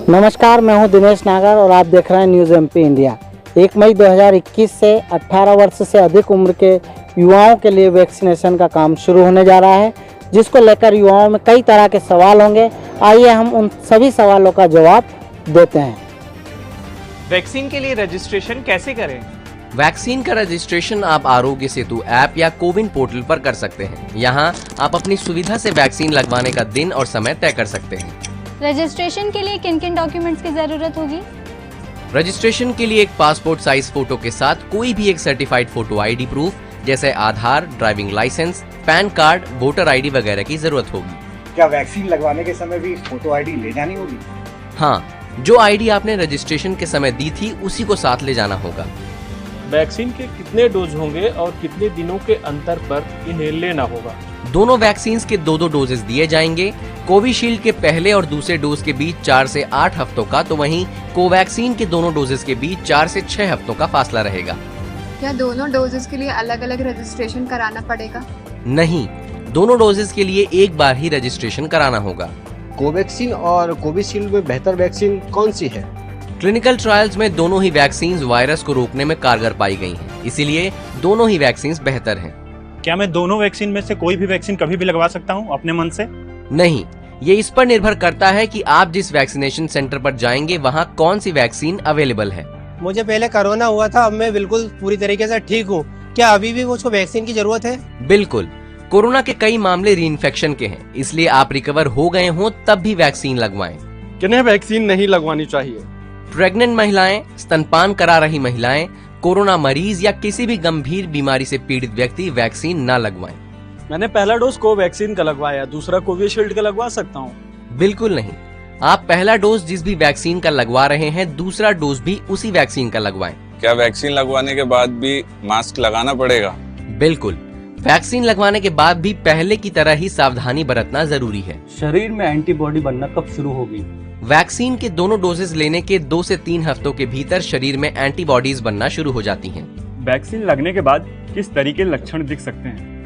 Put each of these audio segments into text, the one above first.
नमस्कार, मैं हूं दिनेश नागर और आप देख रहे हैं न्यूज़ एमपी इंडिया। 1 मई 2021 से 18 वर्ष से अधिक उम्र के युवाओं के लिए वैक्सीनेशन का काम शुरू होने जा रहा है, जिसको लेकर युवाओं में कई तरह के सवाल होंगे। आइए हम उन सभी सवालों का जवाब देते हैं। वैक्सीन के लिए रजिस्ट्रेशन कैसे करें? वैक्सीन का रजिस्ट्रेशन आप आरोग्य सेतु ऐप या कोविन पोर्टल पर कर सकते हैं। यहाँ आप अपनी सुविधा से वैक्सीन लगवाने का दिन और समय तय कर सकते हैं। रजिस्ट्रेशन के लिए किन किन डॉक्यूमेंट्स की जरूरत होगी? रजिस्ट्रेशन के लिए एक पासपोर्ट साइज फोटो के साथ कोई भी एक सर्टिफाइड फोटो आईडी प्रूफ जैसे Aadhaar, driving licence, PAN card, voter ID वगैरह की जरूरत होगी। क्या वैक्सीन लगवाने के समय भी फोटो आईडी ले जानी होगी? हाँ, जो आईडी आपने रजिस्ट्रेशन के समय दी थी उसी को साथ ले जाना होगा। वैक्सीन के कितने डोज होंगे और कितने दिनों के अंतर पर इन्हें लेना होगा? दोनों वैक्सीन के दो डोजेस दिए जाएंगे। कोविशील्ड के पहले और दूसरे डोज के बीच 4 से 8 हफ्तों का, तो वहीं कोवैक्सीन के दोनों डोजेस के बीच 4 से 6 हफ्तों का फासला रहेगा। क्या दोनों डोजेस के लिए अलग अलग रजिस्ट्रेशन कराना पड़ेगा? नहीं, दोनों डोजेस के लिए एक बार ही रजिस्ट्रेशन कराना होगा। कोवैक्सीन और कोविशील्ड में बेहतर वैक्सीन कौन सी है? क्लिनिकल ट्रायल्स में दोनों ही वैक्सीन वायरस को रोकने में कारगर पाई गई हैं, इसीलिए दोनों ही वैक्सीन बेहतर हैं। क्या मैं दोनों वैक्सीन में से कोई भी वैक्सीन कभी भी लगवा सकता हूं अपने मन से? नहीं, ये इस पर निर्भर करता है कि आप जिस वैक्सीनेशन सेंटर पर जाएंगे वहाँ कौन सी वैक्सीन अवेलेबल है। मुझे पहले कोरोना हुआ था, अब मैं बिल्कुल पूरी तरीके से ठीक हूँ। क्या अभी भी मुझको वैक्सीन की जरूरत है? बिल्कुल, कोरोना के कई मामले रीइंफेक्शन के हैं, इसलिए आप रिकवर हो गए हों तब भी वैक्सीन लगवाएं। किन्हें वैक्सीन नहीं लगवानी चाहिए? प्रेग्नेंट महिलाएं, स्तनपान करा रही महिलाएं, कोरोना मरीज या किसी भी गंभीर बीमारी से पीड़ित व्यक्ति वैक्सीन न लगवाएं। मैंने पहला डोज कोवैक्सीन का लगवाया, दूसरा कोविशील्ड का लगवा सकता हूँ? बिल्कुल नहीं, आप पहला डोज जिस भी वैक्सीन का लगवा रहे हैं दूसरा डोज भी उसी वैक्सीन का लगवाएं। क्या वैक्सीन लगवाने के बाद भी मास्क लगाना पड़ेगा? बिल्कुल, वैक्सीन लगवाने के बाद भी पहले की तरह ही सावधानी बरतना जरूरी है। शरीर में एंटीबॉडी बनना कब शुरू होगी? वैक्सीन के दोनों डोजेस लेने के 2 से 3 हफ्तों के भीतर शरीर में एंटीबॉडीज बनना शुरू हो जाती हैं। वैक्सीन लगने के बाद किस तरीके लक्षण दिख सकते हैं?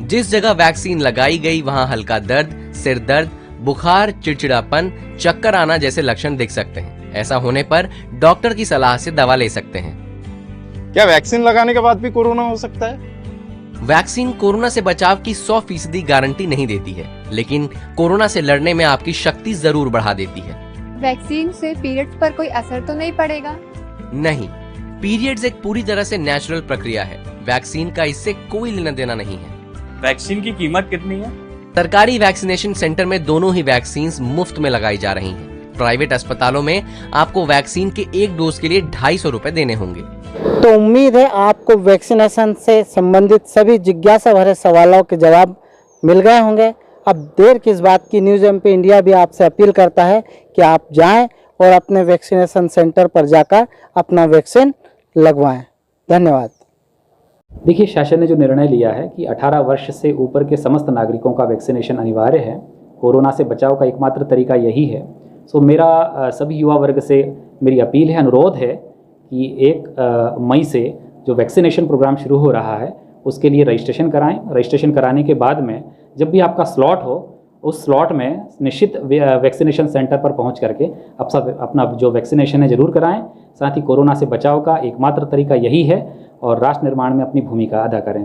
जिस जगह वैक्सीन लगाई गई वहां हल्का दर्द, सिर दर्द, बुखार, चिड़चिड़ापन, चक्कर आना जैसे लक्षण दिख सकते हैं। ऐसा होने पर डॉक्टर की सलाह से दवा ले सकते हैं। क्या वैक्सीन लगाने के बाद भी कोरोना हो सकता है? वैक्सीन कोरोना से बचाव की 100% गारंटी नहीं देती है, लेकिन कोरोना से लड़ने में आपकी शक्ति जरूर बढ़ा देती है। वैक्सीन से पीरियड्स पर कोई असर तो नहीं पड़ेगा? नहीं, पीरियड्स एक पूरी तरह से नेचुरल प्रक्रिया है। वैक्सीन का इससे कोई लेना देना नहीं है। वैक्सीन की कीमत कितनी है? सरकारी वैक्सीनेशन सेंटर में दोनों ही वैक्सीन मुफ्त में लगाई जा रही हैं। प्राइवेट अस्पतालों में आपको वैक्सीन के एक डोज के लिए 250 रुपए देने होंगे। तो उम्मीद है आपको वैक्सीनेशन से संबंधित सभी जिज्ञासा भरे सवालों के जवाब मिल गए होंगे। अब देर किस बात की, न्यूज़ एमपी इंडिया भी आपसे अपील करता है कि आप जाएं और अपने वैक्सीनेशन सेंटर पर जाकर अपना वैक्सीन लगवाएं। धन्यवाद। देखिए, शासन ने जो निर्णय लिया है कि 18 वर्ष से ऊपर के समस्त नागरिकों का वैक्सीनेशन अनिवार्य है, कोरोना से बचाव का एकमात्र तरीका यही है। सो मेरा सभी युवा वर्ग से मेरी अपील है, अनुरोध है कि 1 मई से जो वैक्सीनेशन प्रोग्राम शुरू हो रहा है उसके लिए रजिस्ट्रेशन कराएं। रजिस्ट्रेशन कराने के बाद में जब भी आपका स्लॉट हो, उस स्लॉट में निश्चित वैक्सीनेशन सेंटर पर पहुंच करके अपना जो वैक्सीनेशन है जरूर कराएं। साथ ही कोरोना से बचाव का एकमात्र तरीका यही है और राष्ट्र निर्माण में अपनी भूमिका अदा करें।